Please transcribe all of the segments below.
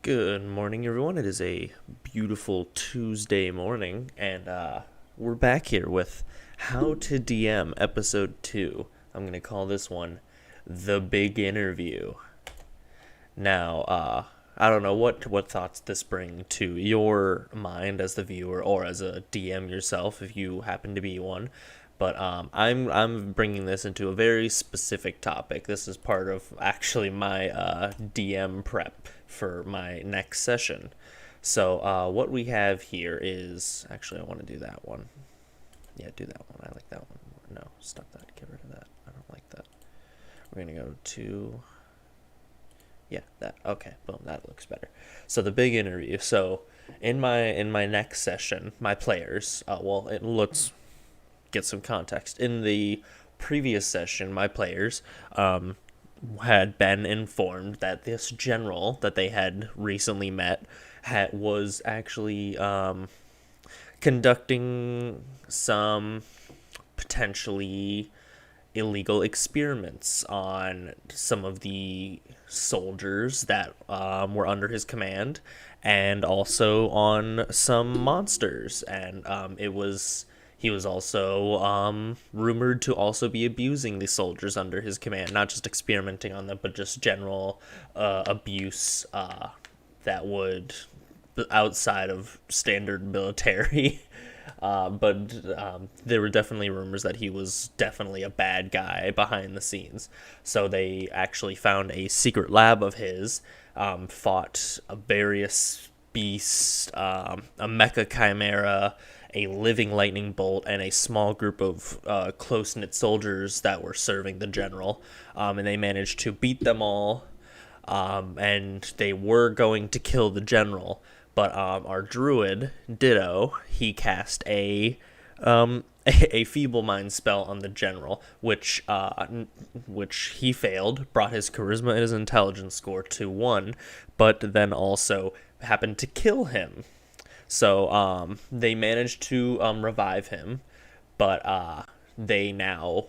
Good morning, everyone. It is a beautiful Tuesday morning, and we're back here with How to DM Episode 2. I'm going to call this one The Big Interview. Now, I don't know what thoughts this bring to your mind as the viewer or as a DM yourself, if you happen to be one. But I'm bringing this into a very specific topic. This is part of actually my DM prep for my next session. So what we have here is actually I want to do that one. Yeah, do that one. I like that one. No, stop that. Get rid of that. I don't like that. We're gonna go to that. Okay, boom. That looks better. So the big interview. So in my next session, my players. Let's get some context. In the previous session, my players had been informed that this general that they had recently met was actually conducting some potentially illegal experiments on some of the soldiers that were under his command, and also on some monsters. And he was also rumored to also be abusing the soldiers under his command, not just experimenting on them, but just general abuse that would outside of standard military. But there were definitely rumors that he was definitely a bad guy behind the scenes. So they actually found a secret lab of his, fought a various beasts, a mecha chimera, a living lightning bolt, and a small group of close-knit soldiers that were serving the general. And they managed to beat them all, and they were going to kill the general. But our druid, Ditto, he cast a feeble mind spell on the general, which he failed, brought his charisma and his intelligence score to 1, but then also happened to kill him. So they managed to revive him, but they now,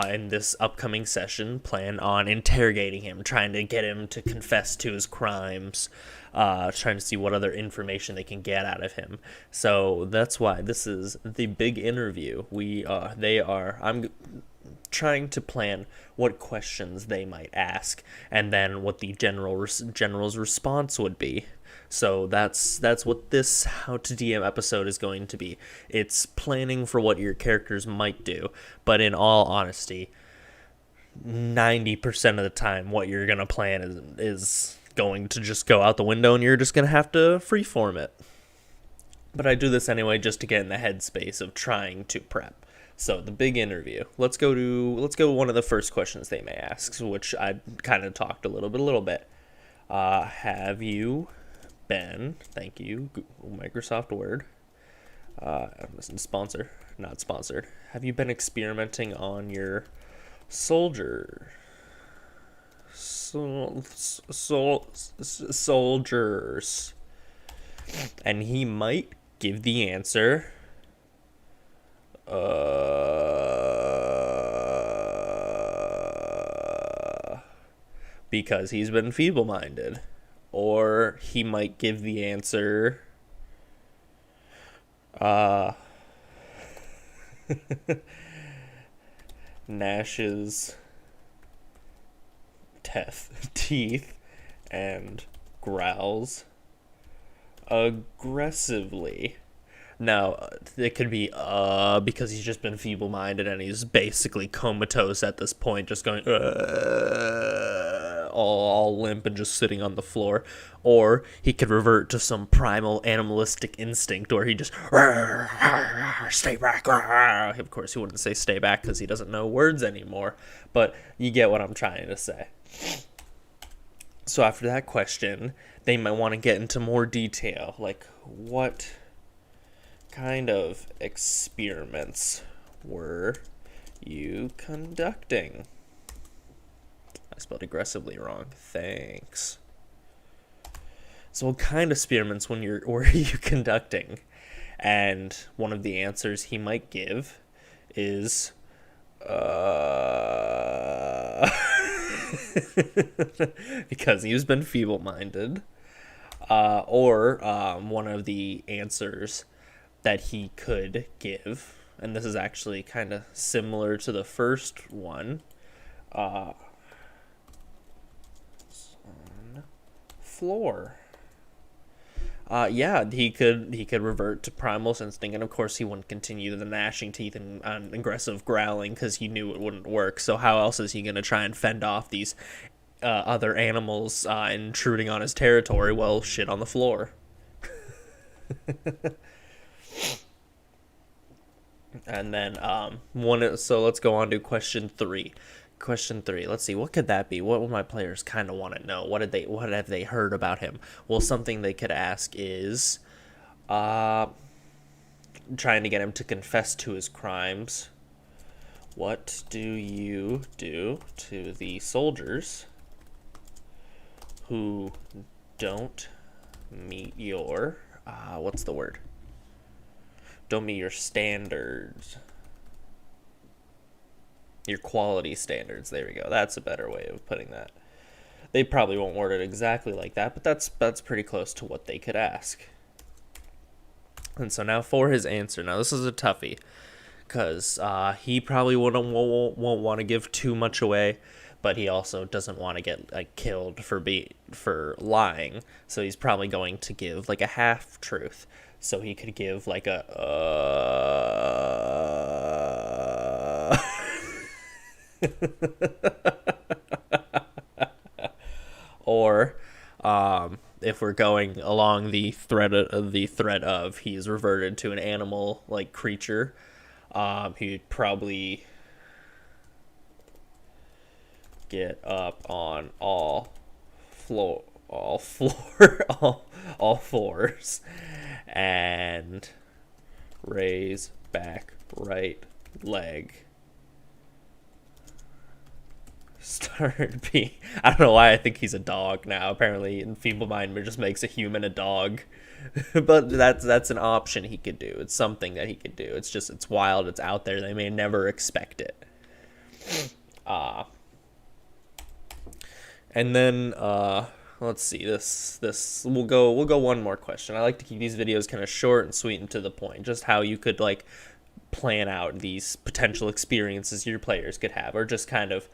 in this upcoming session, plan on interrogating him, trying to get him to confess to his crimes, trying to see what other information they can get out of him. So that's why this is the big interview. I'm trying to plan what questions they might ask, and then what the general's response would be. So that's what this How to DM episode is going to be. It's planning for what your characters might do, but in all honesty, 90% of the time what you're going to plan is going to just go out the window, and you're just going to have to freeform it. But I do this anyway just to get in the headspace of trying to prep. So the big interview. Let's go one of the first questions they may ask, which I kind of talked a little bit. Have you been, thank you, Google, Microsoft Word, sponsor, not sponsored. Have you been experimenting on your soldiers? And he might give the answer, because he's been feeble-minded. Or he might give the answer, gnashes teeth and growls aggressively. Now, it could be because he's just been feeble-minded and he's basically comatose at this point, just going all limp and just sitting on the floor. Or he could revert to some primal animalistic instinct where he just stay back. Of course, he wouldn't say stay back because he doesn't know words anymore, but you get what I'm trying to say. So after that question, they might want to get into more detail, like what kind of experiments were you conducting? I spelled aggressively wrong. Thanks. So what kind of experiments were you conducting? And one of the answers he might give is because he's been feeble-minded. Or one of the answers that he could give, and this is actually kind of similar to the first one. Floor. Yeah, he could revert to primal instinct, and of course he wouldn't continue the gnashing teeth and aggressive growling because he knew it wouldn't work. So how else is he gonna try and fend off these other animals intruding on his territory? Well, shit on the floor. And then so let's go on to question 3. Question 3. Let's see, what could that be? What would my players kind of want to know? What have they heard about him? Well, something they could ask is trying to get him to confess to his crimes. What do you do to the soldiers who don't meet your what's the word? Don't meet your standards. Your quality standards. There we go. That's a better way of putting that. They probably won't word it exactly like that, but that's pretty close to what they could ask. And so now for his answer. Now this is a toughie, because he probably won't want to give too much away, but he also doesn't want to get killed for lying. So he's probably going to give like a half truth. So he could give like a or if we're going along the thread of he's reverted to an animal like creature, he'd probably get up on all fours and raise back right leg. I don't know why I think he's a dog now. Apparently, in Feeble Mind just makes a human a dog. But that's an option he could do. It's something that he could do. It's wild. It's out there. They may never expect it. And then let's see. This we'll go one more question. I like to keep these videos kind of short and sweet and to the point. Just how you could plan out these potential experiences your players could have, or just kind of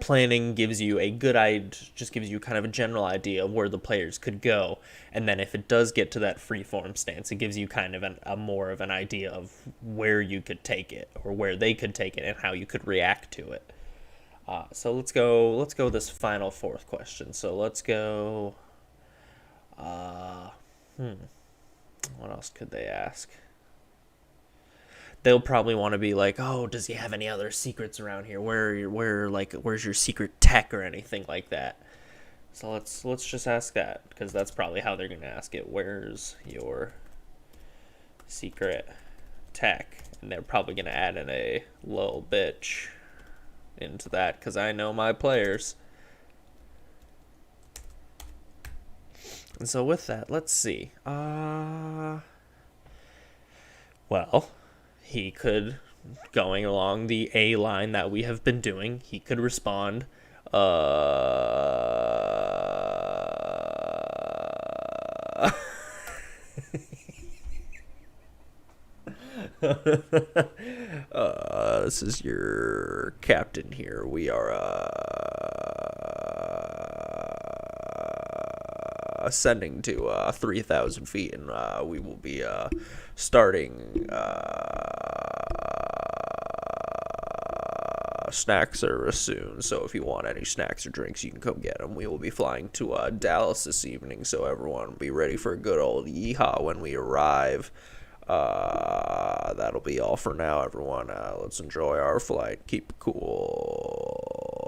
planning gives you a good idea, just gives you kind of a general idea of where the players could go, and then if it does get to that freeform stance, it gives you kind of a more of an idea of where you could take it, or where they could take it, and how you could react to it. So let's go this final fourth question. So let's go. What else could they ask? They'll probably want to be like, oh, does he have any other secrets around here? Where's your secret tech or anything like that? So let's just ask that, because that's probably how they're gonna ask it. Where's your secret tech? And they're probably gonna add in a little bitch into that, because I know my players. And so with that, let's see. Well, he could, going along the A line that we have been doing, he could respond, this is your captain here. We are ascending to 3,000 feet, and we will be starting snack service soon. So if you want any snacks or drinks, you can come get them. We will be flying to Dallas this evening, so everyone be ready for a good old yeehaw when we arrive. That'll be all for now, everyone. Let's enjoy our flight. Keep it cool.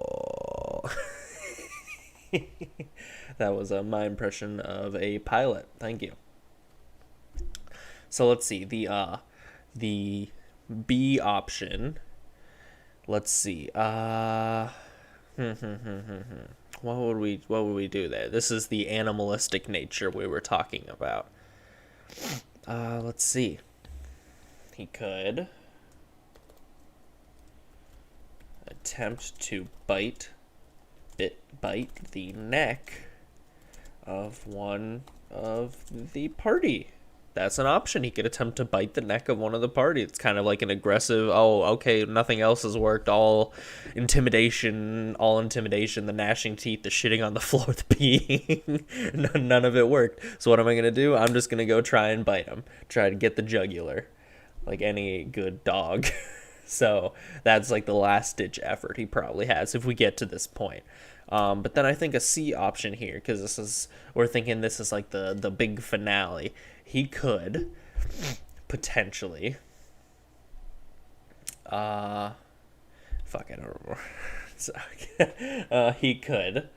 That was my impression of a pilot. Thank you. So let's see the B option. Let's see. What would we do there? This is the animalistic nature we were talking about. Let's see. He could attempt to bite the neck of one of the party. That's an option. He could attempt to bite the neck of one of the party. It's kind of like an aggressive, oh, okay, nothing else has worked. All intimidation, the gnashing teeth, the shitting on the floor, the peeing. None of it worked. So what am I going to do? I'm just going to go try and bite him. Try to get the jugular, like any good dog. So that's like the last ditch effort he probably has if we get to this point. But then I think a C option here, because we're thinking this is like the big finale. He could potentially, fuck, I don't remember. He could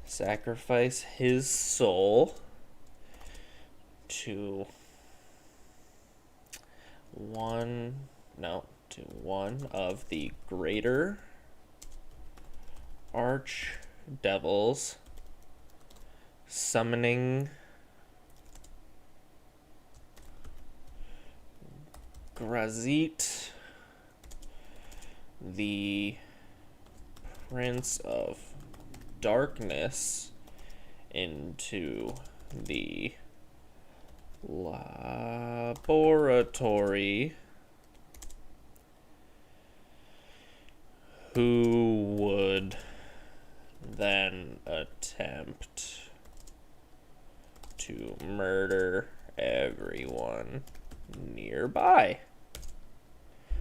sacrifice his soul to one of the greater arch devils, summoning Grazit, the Prince of Darkness, into the laboratory, who would then attempt to murder everyone nearby.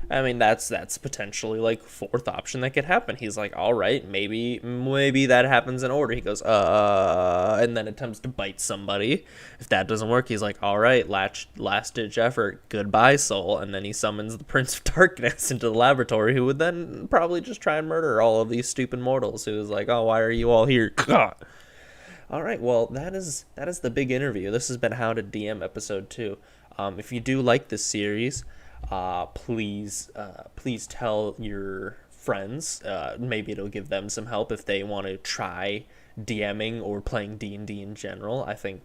I mean, that's potentially like fourth option that could happen. He's like, all right, maybe that happens in order. He goes, and then attempts to bite somebody. If that doesn't work, he's like, all right, last ditch effort, goodbye, soul. And then he summons the Prince of Darkness into the laboratory, who would then probably just try and murder all of these stupid mortals. Who is like, oh, why are you all here? All right, well, that is the big interview. This has been How to DM episode 2. If you do like this series, please tell your friends. Maybe it'll give them some help if they want to try DMing or playing D&D in general. I think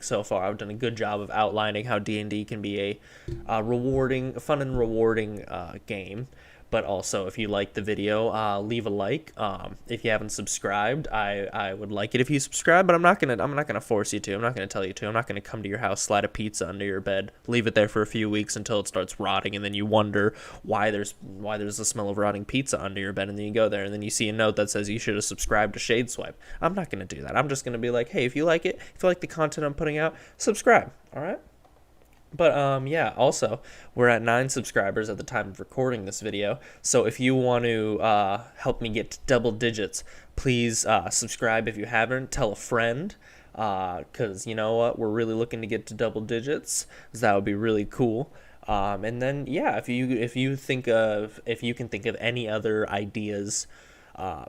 so far I've done a good job of outlining how D&D can be a fun and rewarding game. But also, if you like the video, leave a like. If you haven't subscribed, I would like it if you subscribe. But I'm not gonna force you to. I'm not gonna tell you to. I'm not gonna come to your house, slide a pizza under your bed, leave it there for a few weeks until it starts rotting, and then you wonder why there's the smell of rotting pizza under your bed, and then you go there, and then you see a note that says you should have subscribed to Shade Swipe. I'm not gonna do that. I'm just gonna be like, hey, if you like it, if you like the content I'm putting out, subscribe. All right. But yeah, also, we're at 9 subscribers at the time of recording this video. So if you want to help me get to double digits, please subscribe if you haven't. Tell a friend, because you know what? We're really looking to get to double digits, because that would be really cool. And then, yeah, if you can think of any other ideas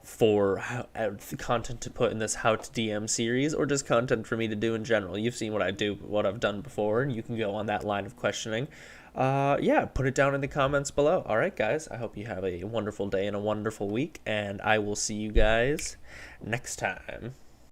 for content to put in this How to DM series, or just content for me to do in general. You've seen what I've done before, and you can go on that line of questioning. Yeah, put it down in the comments below. All right, guys, I hope you have a wonderful day and a wonderful week, and I will see you guys next time.